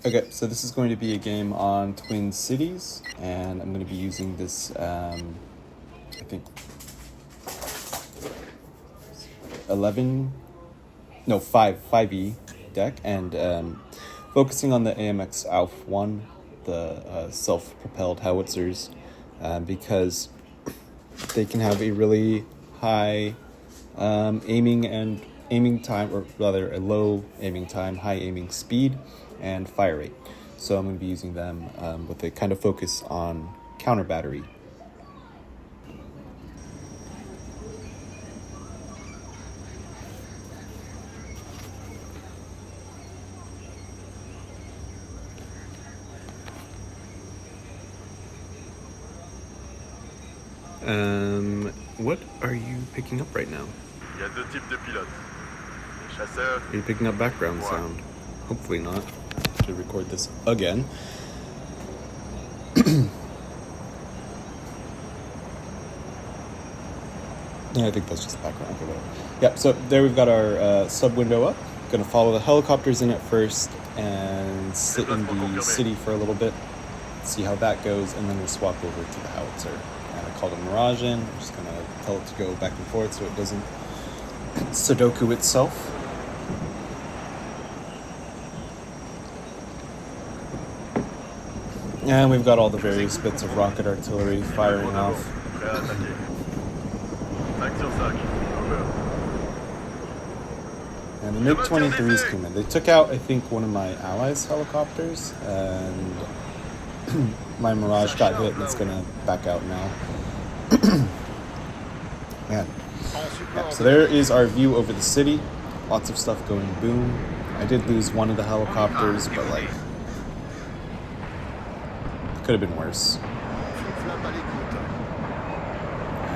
Okay, so this is going to be a game on Twin Cities, and I'm going to be using this, I think, 5E deck, and focusing on the AMX Auf1, the self-propelled howitzers, because they can have a really high aiming time, or rather a low aiming time, high aiming speed, and fire rate. So I'm going to be using them with a kind of focus on counter battery. What are you picking up right now? Il y a deux types de pilotes. Les chasseurs. Are you picking up background sound? Hopefully not. To record this again. Yeah, I think that's just background. Okay, whatever. Yep, so there we've got our sub window up. Gonna follow the helicopters in at first and sit in the city for a little bit, see how that goes, and then we'll swap over to the howitzer. And I called a Mirage in. I'm just gonna tell it to go back and forth so it doesn't Sudoku itself. And we've got all the various bits of rocket artillery firing off. Prêt à attaquer. 5 sur 5. Over. And the MiG-23s came in. They took out, I think, one of my allies' helicopters, and my Mirage got hit, and it's gonna back out now. Man. Yeah, so there is our view over the city. Lots of stuff going boom. I did lose one of the helicopters, but like, could have been worse.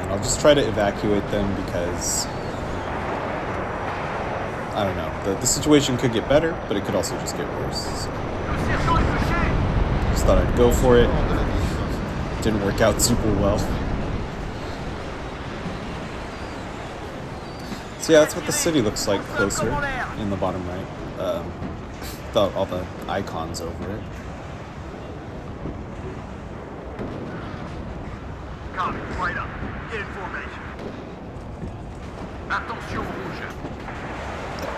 And I'll just try to evacuate them because I don't know. The situation could get better, but it could also just get worse. So just thought I'd go for it. Didn't work out super well. So yeah, that's what the city looks like closer in the bottom right. Without all the icons over it. Right up. Get in formation. Attention rouge.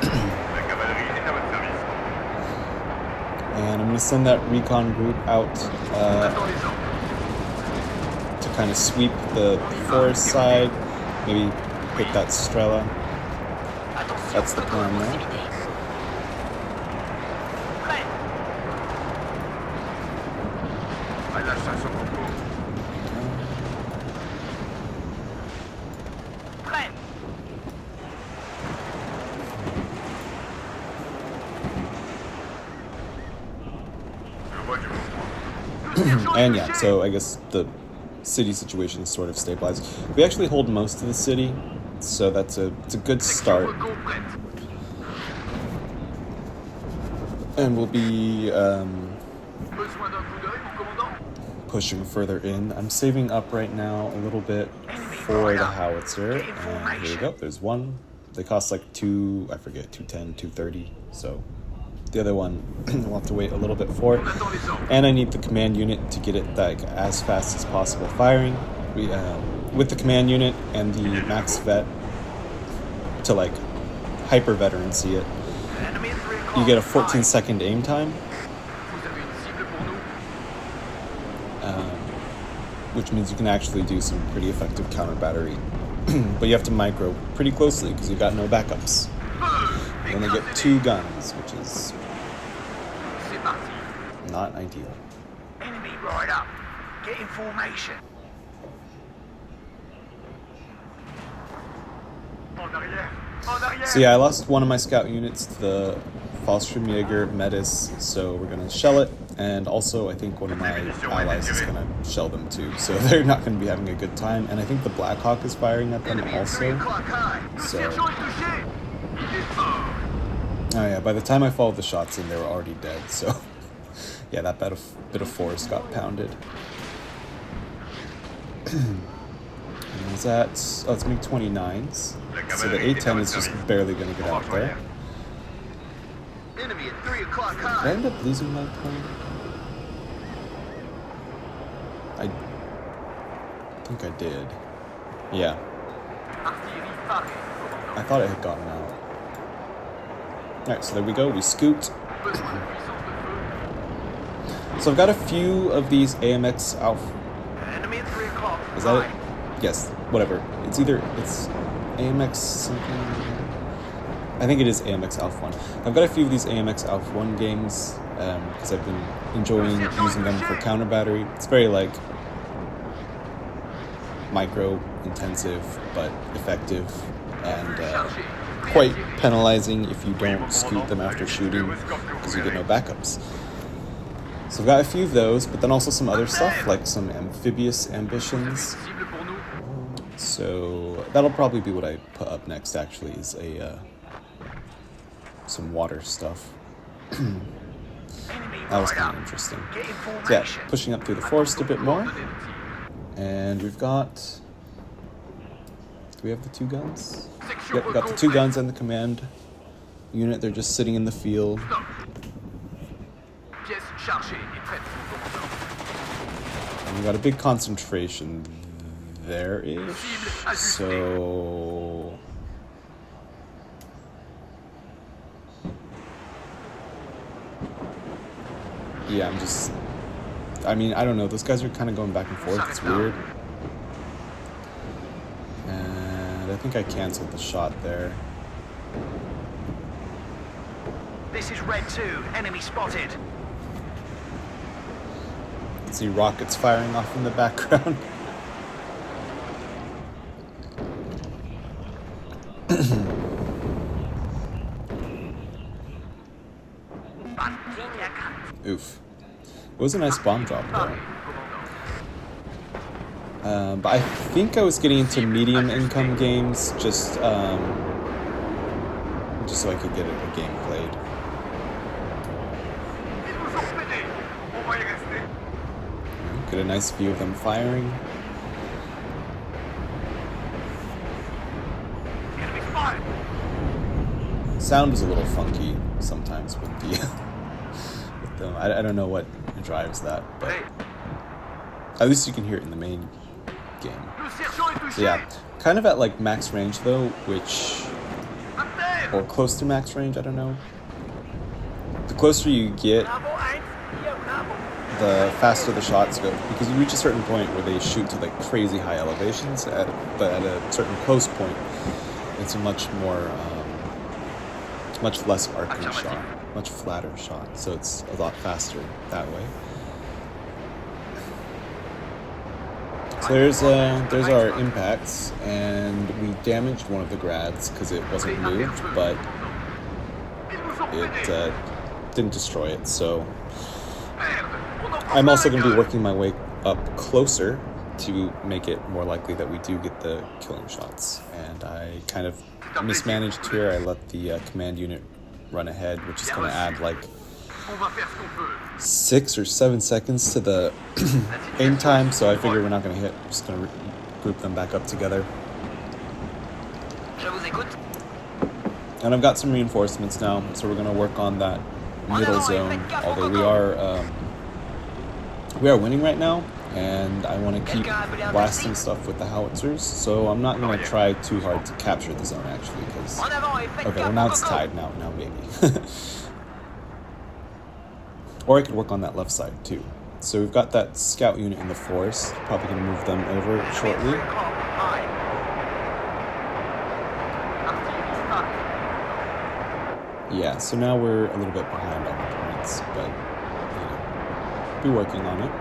La cavalerie est à votre service. And I'm going to send that recon group out to kind of sweep the forest side, maybe hit that Strela. That's the plan there. And yeah, so I guess the city situation is sort of stabilized. We actually hold most of the city, so it's a good start. And we'll be pushing further in. I'm saving up right now a little bit for the howitzer, and here we go. There's one. They cost like 210, 230, so the other one we'll have to wait a little bit for. And I need the command unit to get it like as fast as possible firing. We with the command unit and the max vet to like hyper veterancy it, you get a 14-second aim time, which means you can actually do some pretty effective counter battery. But you have to micro pretty closely because you've got no backups. You only get 2 guns, which is not ideal. Enemy right up. Get in formation. So yeah, I lost one of my scout units to the Fallschirmjäger Metis, so we're gonna shell it, and also I think one of my allies is gonna shell them too, so they're not gonna be having a good time, and I think the Black Hawk is firing at them also, so... Oh yeah, by the time I followed the shots in, they were already dead, so... Yeah, that bit of forest got pounded. And is that... Oh, it's MiG-29s. So the A-10 is just barely going to get out there. Enemy at 3 o'clock Did I high. end up losing my plane? I think I did. Yeah. I thought it had gotten out. Alright, so there we go. We scooped. So I've got a few of these AMX Auf. Enemy at 3 o'clock. Is that it? Yes, whatever. It's AMX something. I think it is AMX Auf1. I've got a few of these AMX Auf1 games because I've been enjoying using them for counter battery. It's very like micro intensive but effective and quite penalizing if you don't scoot them after shooting because you get no backups. So I've got a few of those, but then also some other stuff like some amphibious ambitions. So that'll probably be what I put up next. Actually, is some water stuff. That was kind of interesting. So yeah, pushing up through the forest a bit more, and we've got. Do we have the two guns? Yep, we got the two guns and the command unit. They're just sitting in the field. And we got a big concentration there-ish. So yeah, I mean, I don't know. Those guys are kind of going back and forth. It's weird. And I think I canceled the shot there. This is Red 2. Enemy spotted. See rockets firing off in the background. Oof. It was a nice bomb drop though. But I think I was getting into medium income games just so I could get a game played. Get a nice view of them firing. Sound is a little funky sometimes with the with them. I don't know what drives that, but at least you can hear it in the main game. So yeah, kind of at like max range though, or close to max range. I don't know. The closer you get, the faster the shots go, because you reach a certain point where they shoot to like crazy high elevations, but at a certain close point, it's a much less arcing shot, much flatter shot, so it's a lot faster that way. So there's our impacts, and we damaged one of the grads because it wasn't moved, but it didn't destroy it, so I'm also going to be working my way up closer to make it more likely that we do get the killing shots. And I kind of mismanaged here. I let the command unit run ahead, which is going to add like 6 or 7 seconds to the aim time, so I figure we're not going to hit. I'm just going to group them back up together. And I've got some reinforcements now, so we're going to work on that middle zone, although we are winning right now, and I want to keep blasting stuff with the howitzers, so I'm not going to try too hard to capture the zone, actually, because... Okay, well now it's tied, now maybe. Or I could work on that left side, too. So we've got that scout unit in the forest, probably going to move them over shortly. Yeah, so now we're a little bit behind on the points, but, you know, be working on it.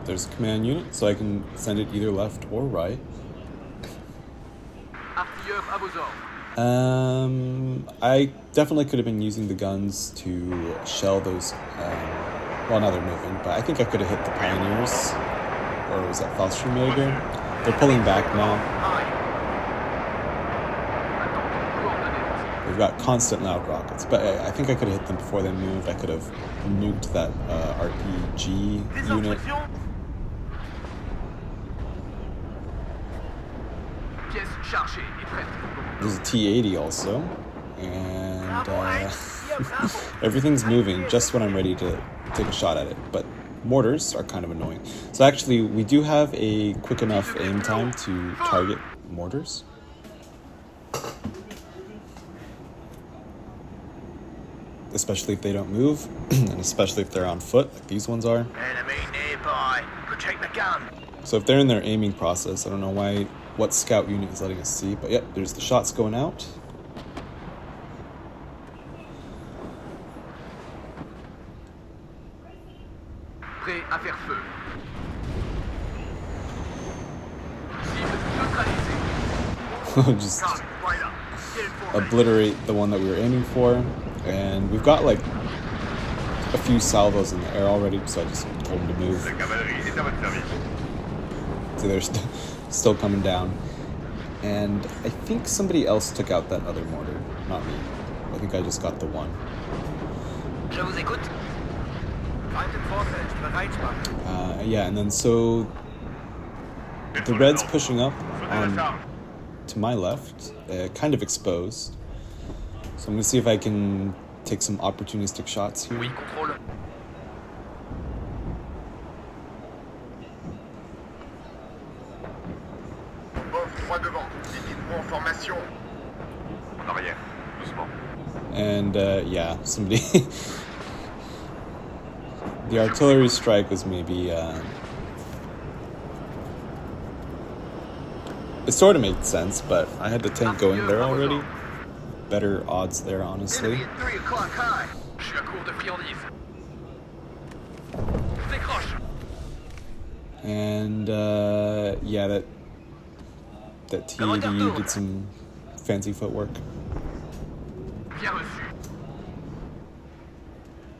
There's a command unit, so I can send it either left or right. I definitely could have been using the guns to shell those, well, now they're moving, but I think I could have hit the Pioneers, or was that Fallschirmjäger? They're pulling back now. we've got constant loud rockets. But I think I could have hit them before they moved. I could have nuked that RPG unit. Pièce chargée et prête. There's a T-80 also. And everything's moving just when I'm ready to take a shot at it. But mortars are kind of annoying. So actually, we do have a quick enough aim time to target mortars. Especially if they don't move, and especially if they're on foot, like these ones are. Enemy nearby. Protect the gun. So if they're in their aiming process, I don't know what scout unit is letting us see, but yep, there's the shots going out. Prêt à faire feu. Cible neutralisée. Just Target right up. Get in formation. obliterate the one that we were aiming for. And we've got like a few salvos in the air already, so I just told them to move. La cavalerie est à votre service. So they're still coming down. And I think somebody else took out that other mortar, not me. I think I just got the one. Je vous écoute. Feind im Vorfeld. Bereit machen. Yeah, and then so the red's pushing up to my left, kind of exposed. So I'm gonna see if I can take some opportunistic shots here. Oui, contrôle. Bof, droit devant. Équipement en formation. En arrière, doucement. And yeah, somebody. The artillery strike was maybe. It sort of made sense, but I had the tank going there already. Better odds there, honestly. Enemy at 3 o'clock high. Je suis à court de friandises. Décroche. And yeah, that T-80 did some fancy footwork. Bien reçu.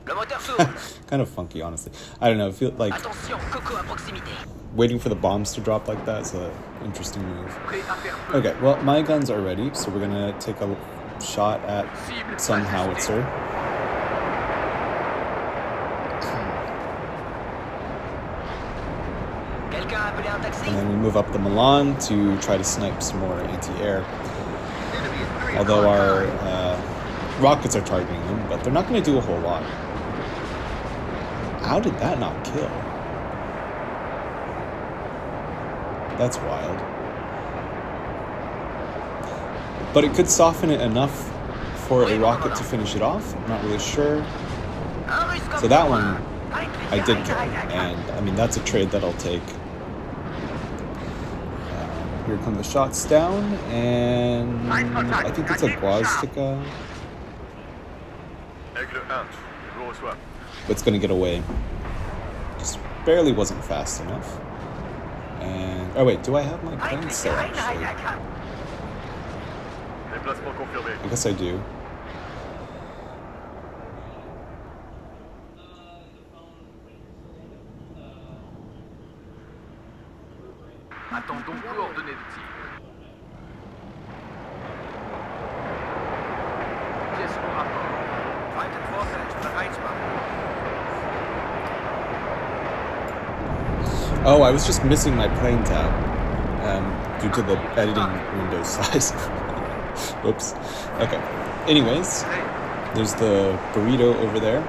Le moteur s'ouvre. Kind of funky, honestly. I don't know. I feel like Attention, coco à proximité. waiting for the bombs to drop like that is an interesting move. Prêt à faire feu. Okay, well, my guns are ready, so we're gonna take a shot at some howitzer. Quelqu'un a appelé un taxi? And then we move up the Milan to try to snipe some more anti-air. Enemy at 3 Although o'clock our high. rockets are targeting them, but they're not going to do a whole lot. How did that not kill? That's wild. But it could soften it enough for a rocket to finish it off. I'm not really sure. So that one I did kill, and I mean that's a trade that I'll take. Here come the shots down, and I think it's a Gwaztika. Aigle 1, je vous reçois. It's gonna get away. Just barely wasn't fast enough. And oh wait, do I have my plane still actually? Déplacement confirmé. I guess I do. Attendons coordonnées de tir. Pièce au rapport. Feind im Vorfeld. Bereit machen. Oh, I was just missing my plane tab due to the editing window size. Whoops. Okay. Anyways, there's the burrito over there.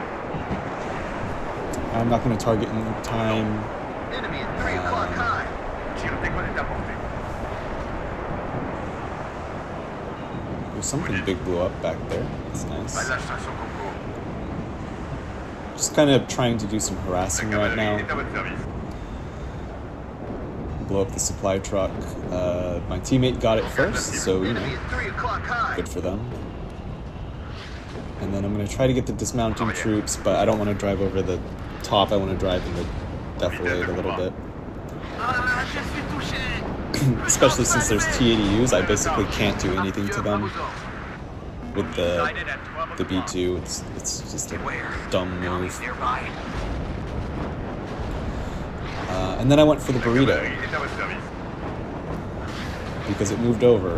I'm not going to target in time. Enemy at 3 o'clock high. Tir d'école est apporté. There's something big blew up back there. That's nice. Balage 500 concours. Just kind of trying to do some La harassing right cavalerie est à now. votre service. Blow up the supply truck. My teammate got it first, so you Enemy know, at 3 o'clock high. good for them. And then I'm going to try to get the dismounting troops, but I don't want to drive over the top. I want to drive in the defilade a little bit. Ah, je suis touché. Especially since there's T-80Us, I basically can't do anything to them. With the B2, it's just a dumb move. Nearby. And then I went for the La burrito cavalerie est à votre service. because it moved over.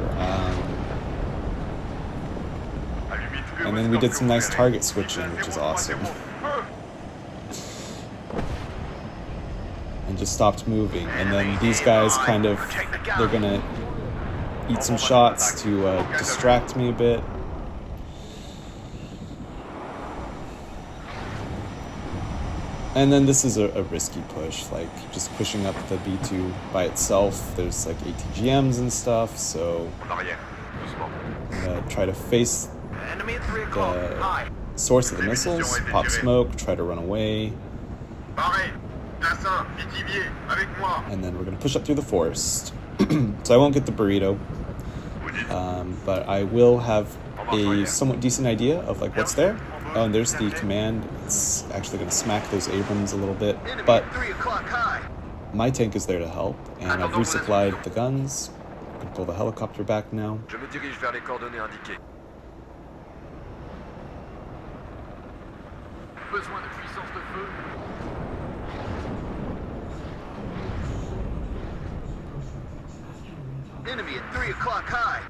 And then we did some nice target switching, which is awesome. And just stopped moving. And then these guys kind of, they're gonna eat some shots to distract me a bit. And then this is a risky push, like just pushing up the B2 by itself. There's like ATGMs and stuff, so I'm gonna try to face the source of the missiles, pop smoke, try to run away. And then we're gonna push up through the forest. So I won't get the burrito, but I will have a somewhat decent idea of like what's there. Oh, and there's the command. It's actually going to smack those Abrams a little bit, but my tank is there to help, and I've resupplied the guns. I can pull the helicopter back now. Je me dirige vers les coordonnées indiquées. Besoin de puissance de feu. Enemy at 3 o'clock high.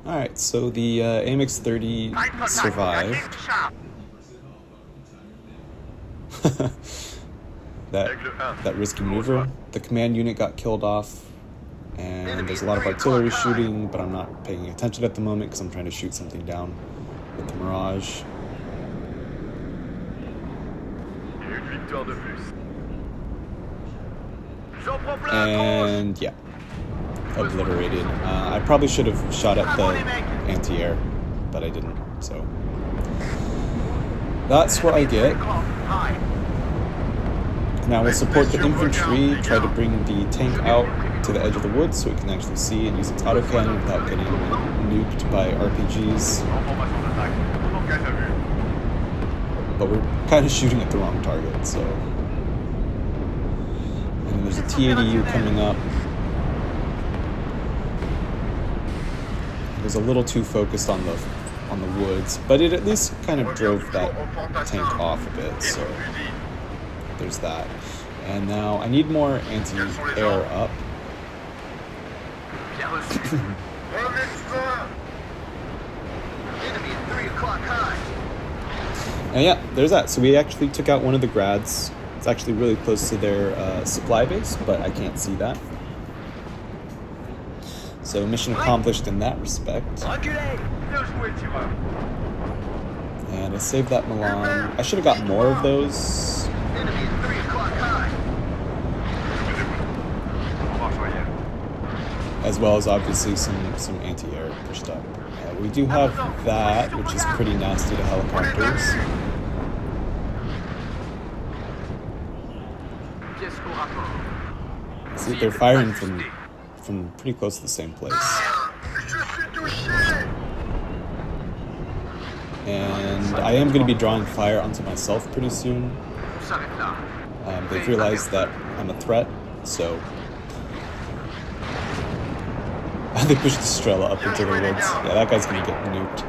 Alright, so the AMX 30 survived. that risky maneuver. The command unit got killed off, and there's a lot of artillery shooting, but I'm not paying attention at the moment because I'm trying to shoot something down with the Mirage. And yeah, obliterated. I probably should have shot at the anti-air, but I didn't, so that's what I get. Now we'll support the infantry, try to bring the tank out to the edge of the woods so it can actually see and use its autocannon without getting nuked by RPGs. But we're kind of shooting at the wrong target, so. And there's a T-80U coming up. It was a little too focused on the woods, but it at least kind of drove that tank off a bit, so there's that. And now I need more anti-air up. And yeah, there's that. So we actually took out one of the grads. It's actually really close to their supply base, but I can't see that. So mission accomplished in that respect. And I saved that Milan. I should have got more of those. As well as obviously some anti-air pushed up. We do have that, which is pretty nasty to helicopters. See, they're firing from pretty close to the same place. And I am going to be drawing fire onto myself pretty soon. They've realized that I'm a threat, so they pushed the Strela up into the woods. Yeah, that guy's going to get nuked.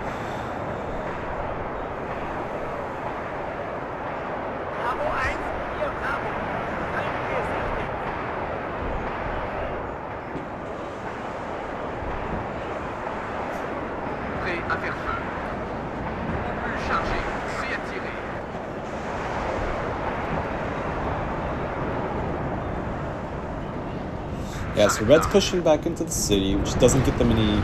Yeah, so Red's pushing back into the city, which doesn't get them any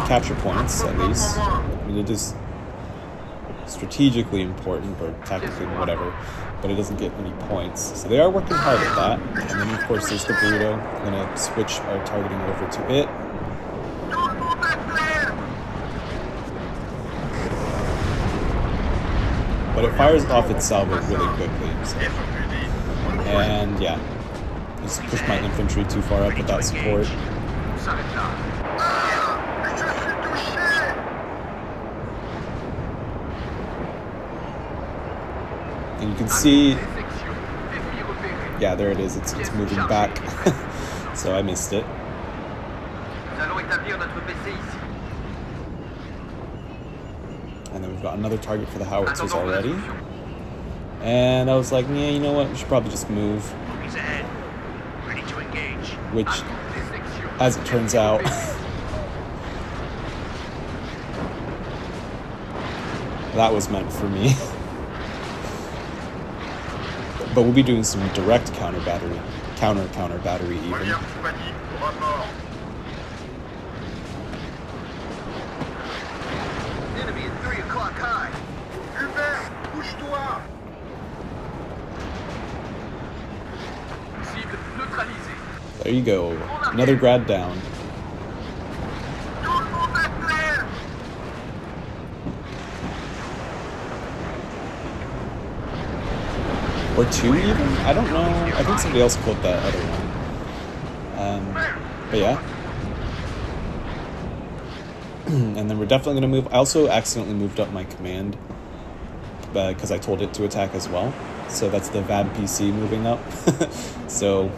capture points, at least. I mean, it is strategically important, or tactically, whatever, but it doesn't get any points. So they are working hard at that. And then, of course, there's the burrito. I'm going to switch our targeting over to it. But it fires off its salvo really quickly. So. And yeah. Just pushed my infantry too far up without support. And you can see, yeah, there it is. It's moving back. So I missed it. And then we've got another target for the howitzers already. And I was like, yeah, you know what? We should probably just move. which, as it turns out, that was meant for me. But we'll be doing some direct counter battery even. Première compagnie, au rapport. Enemy at 3 o'clock high. Hubert, bouge-toi. Cible neutralisée. There you go. Another grad down. Tout le monde est clair. Or two even? I don't know. I think somebody else pulled that other one. But yeah. And then we're definitely going to move. I also accidentally moved up my command because I told it to attack as well. So that's the VAD PC moving up. So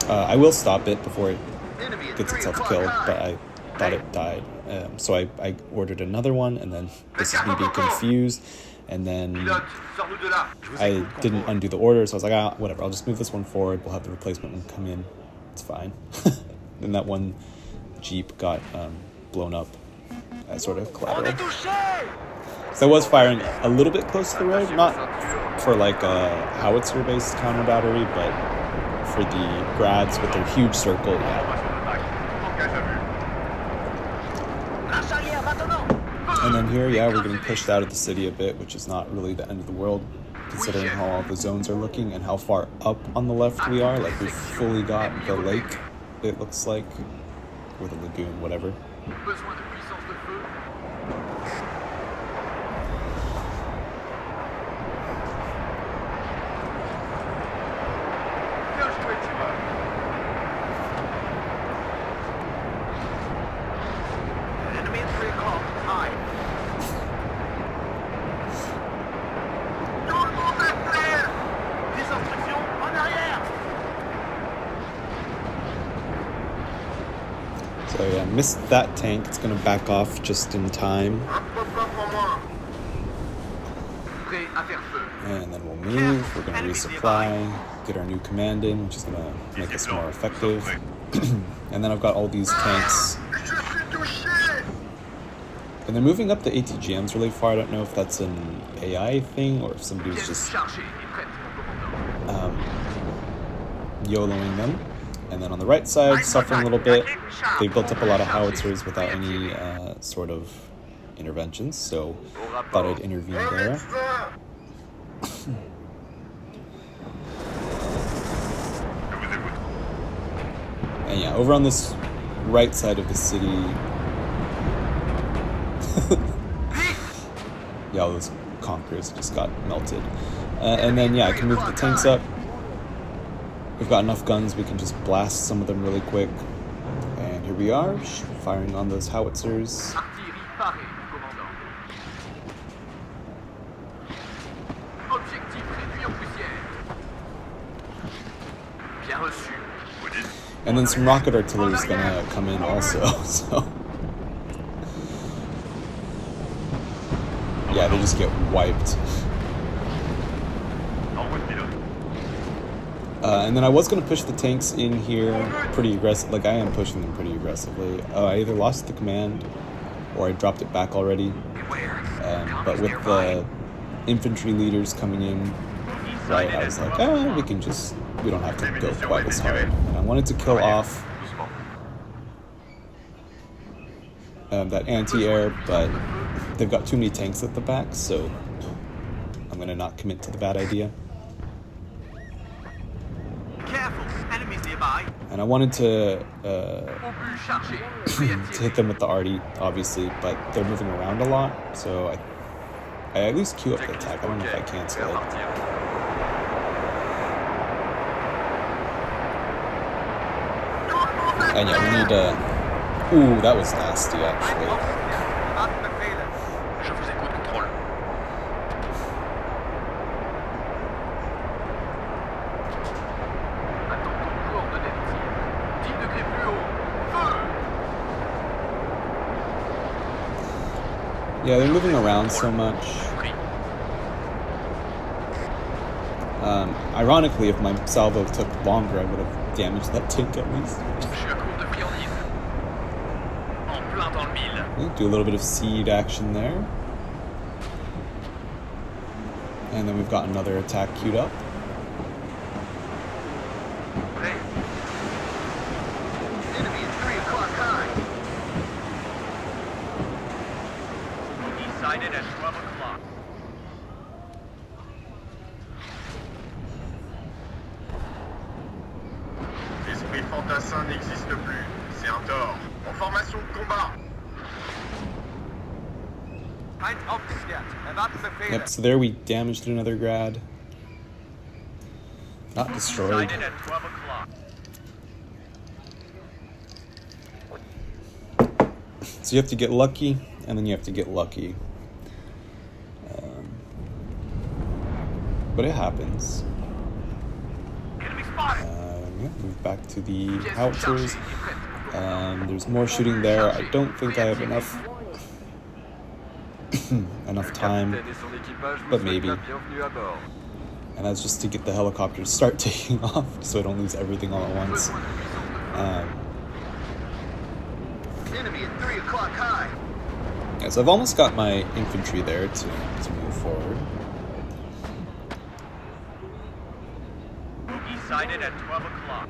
I will stop it before it gets itself killed, but I thought it died. So I ordered another one, and then this is me being confused. And then Pilote, sors-nous de là. I didn't undo the order, so I was like, whatever, I'll just move this one forward. We'll have the replacement one come in. It's fine. Then that one Jeep got blown up as sort of On collateral. est touché. So I was firing a little bit close to the road, not for like a howitzer-based counter battery, but for the grads with their huge circle, yeah. Engage à vue. Marche arrière maintenant. And then here, yeah, we're getting pushed out of the city a bit, which is not really the end of the world, considering how all the zones are looking and how far up on the left we are. Like, we've fully got the lake, it looks like, or the lagoon, whatever. Besoin de puissance de feu. Bien joué, tireur. Enemy at 3 o'clock high. Tout le monde est clair. Des instructions en arrière. So yeah, missed that tank. It's gonna back off just in time. Un peu pas pour moi. Prêt à faire feu. And then we'll move, we're gonna resupply, get our new command in, which is gonna make us more effective. And then I've got all these tanks. Je suis touché. And they're moving up the ATGMs really far. I don't know if that's an AI thing or if somebody was Pièce just chargée et prête, mon commandant. YOLOing them. And then on the right side, suffering a little bit. They built up a lot of howitzers without any sort of interventions, so thought I'd intervene Un there. médecin. Je vous écoute. And yeah, over on this right side of the city, yeah, all those conquerors just got melted. And then yeah, I can move the tanks up. We've got enough guns, we can just blast some of them really quick. And here we are, firing on those howitzers. Artillerie parée, commandant. Objectif réduit en poussière. Bien reçu. Vous dites. And then some rocket artillery is gonna come in also, so. Yeah, they just get wiped. Envoie de pilote. And then I was going to push the tanks in here pretty aggressive. Like, I am pushing them pretty aggressively. I either lost the command or I dropped it back already. But with the infantry leaders coming in, right, I was like, we don't have to go quite as hard. And I wanted to kill off that anti-air, but they've got too many tanks at the back, so I'm going to not commit to the bad idea. Careful, enemies nearby. And I wanted to Obus chargé. to hit them with the arty, obviously, but they're moving around a lot, so I at least queue up the attack. I don't know if I cancel it. And yeah, we need ooh, that was nasty, actually. Je vous écoute, contrôle. Attends ton coordonnée de tir. 10 degrés plus haut. Feu! Yeah, they're moving around so much. Pris. Ironically, if my salvo took longer, I would have damage that tank at least. Je suis à court de friandises. En plein dans le mille. We'll do a little bit of seed action there. And then we've got another attack queued up. Prêt? Enemy at 3 o'clock high. Decided at 12 o'clock. L'esprit fantassin n'existe plus. C'est un tort. En formation de combat. Feind aufgeklärt. Erwarte Befehle. Yep, so there we damaged another grad. Not destroyed. Decided at 12 o'clock. So you have to get lucky, and then you have to get lucky. But it happens. Enemy spotted. Yeah, move back to the howitzers. There's more shooting there. I don't think I have enough enough time, but maybe. And that's just to get the helicopter to start taking off, so I don't lose everything all at once. Enemy at 3 o'clock high. Yeah, so I've almost got my infantry there to move forward. Decided at 12 o'clock.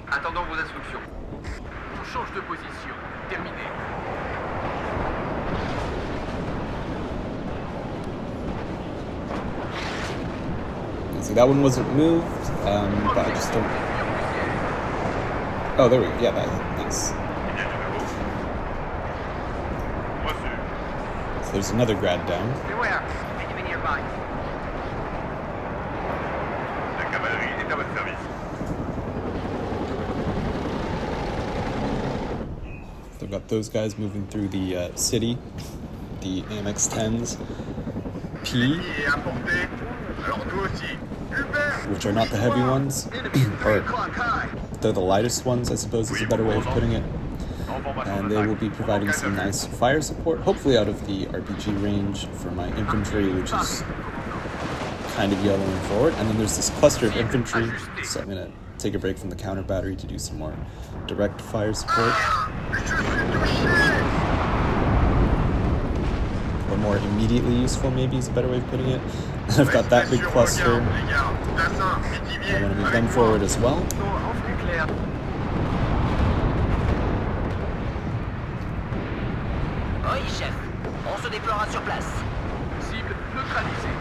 Attendons vos instructions. On change de position. Terminé. See, that one wasn't moved, but I just don't... Oh, there we go. Yeah, nice. So there's another grad down. Beware. Enemy nearby. La cavalerie est à votre service. So I've got those guys moving through the city, the AMX 10s P, L'ennemi est à portée. Alors nous aussi. Hubert. which are not the heavy ones, or they're the lightest ones, I suppose is a better way of putting it. And they will be providing some nice fire support, hopefully out of the RPG range for my infantry, which is kind of yellowing forward. And then there's this cluster of infantry, so I'm going to take a break from the counter battery to do some more direct fire support. Or more immediately useful, maybe is a better way of putting it. And I've got that big cluster. I'm going to move them forward as well. Oui, chef. On se déploiera sur place. Cible neutralisée.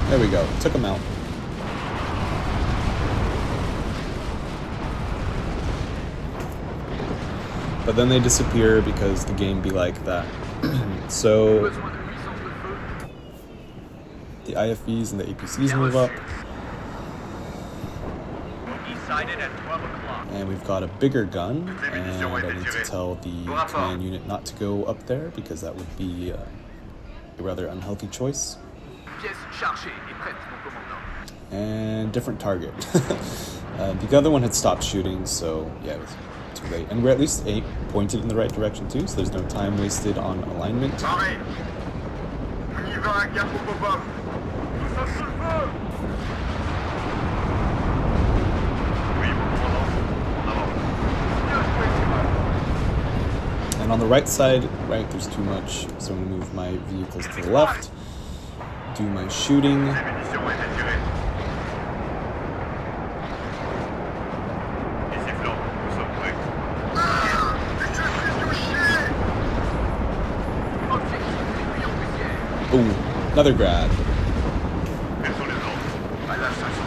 There we go. Took them out. But then they disappear because the game be like that. So the IFVs and the APCs move up. Decided at 12 o'clock. And we've got a bigger gun, and I need to tell the command unit not to go up there because that would be a rather unhealthy choice. Pièce chargée et prête, mon commandant. And different target. The other one had stopped shooting, so yeah, it was too late. And we're at least pointed in the right direction too, so there's no time wasted on alignment. Pareil. On y va, cap au pop-up. And on the right side, right, there's too much, so I'm going to move my vehicles to the left, do my shooting. Munitions ont été tirées. Ici flanc, nous sommes prêts. Je suis touché. Objectif réduit en poussière. Ooh, another grad. Quels sont les ordres? À la station.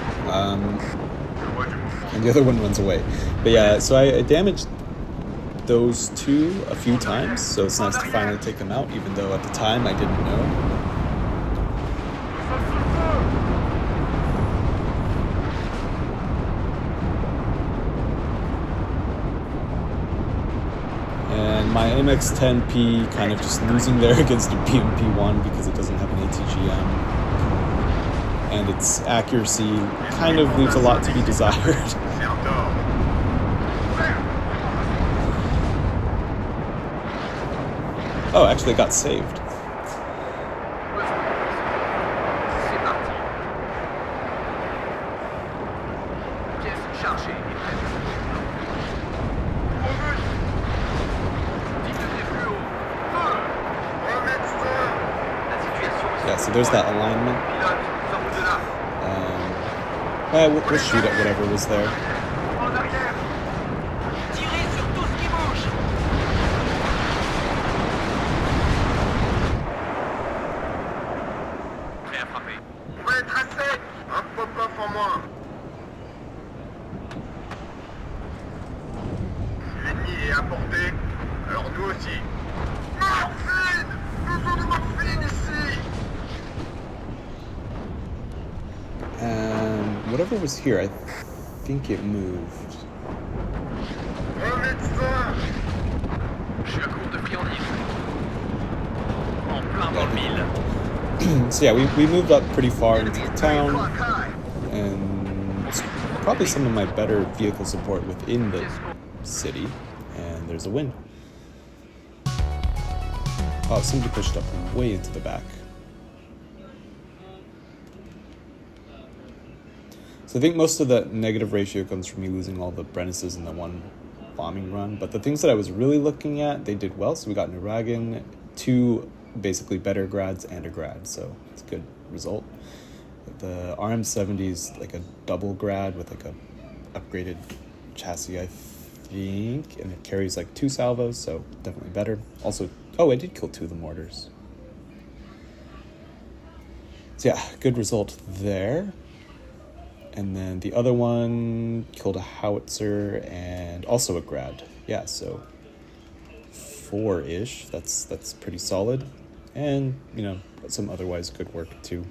Je vois du mouvement. And the other one runs away. But yeah, so I damaged those two a few times, so it's nice to finally take them out, even though at the time I didn't know. And my AMX 10P kind of just losing there against a BMP-1 because it doesn't have an ATGM. And its accuracy kind of leaves a lot to be desired. C'est un tort. Oh, actually, it got saved. C'est parti. Pièce chargée et prête. Bonus. 10 degrés plus haut. Feu. Un médecin. La situation est Yeah, so there's that alignment. Pilote, sors de là. We'll shoot at whatever was there. En arrière. Tirez sur tout ce qui bouge. Prêt à frapper. On va être assez. Un pop-off en moins. Si l'ennemi est à portée, alors nous aussi. Morphine. Besoin de morphine ici. And whatever was here, I think it moved. Un médecin. Je suis à court de friandises. En plein dans le mille. So yeah, we moved up pretty far into the town, and it's probably some of my better vehicle support within the city, and there's a win. Oh, somebody pushed up way into the back. So I think most of the negative ratio comes from me losing all the Brennises in the one bombing run, but the things that I was really looking at, they did well. So we got Nuragan, 2 basically better grads and a grad, so it's a good result. The RM70 is like a double grad with like a upgraded chassis, I think, and it carries like 2 salvos, so definitely better. Also, oh, I did kill 2 of the mortars. So yeah, good result there. And then the other one killed a howitzer and also a grad. Yeah, so 4-ish. That's pretty solid. And, you know, some otherwise good work too.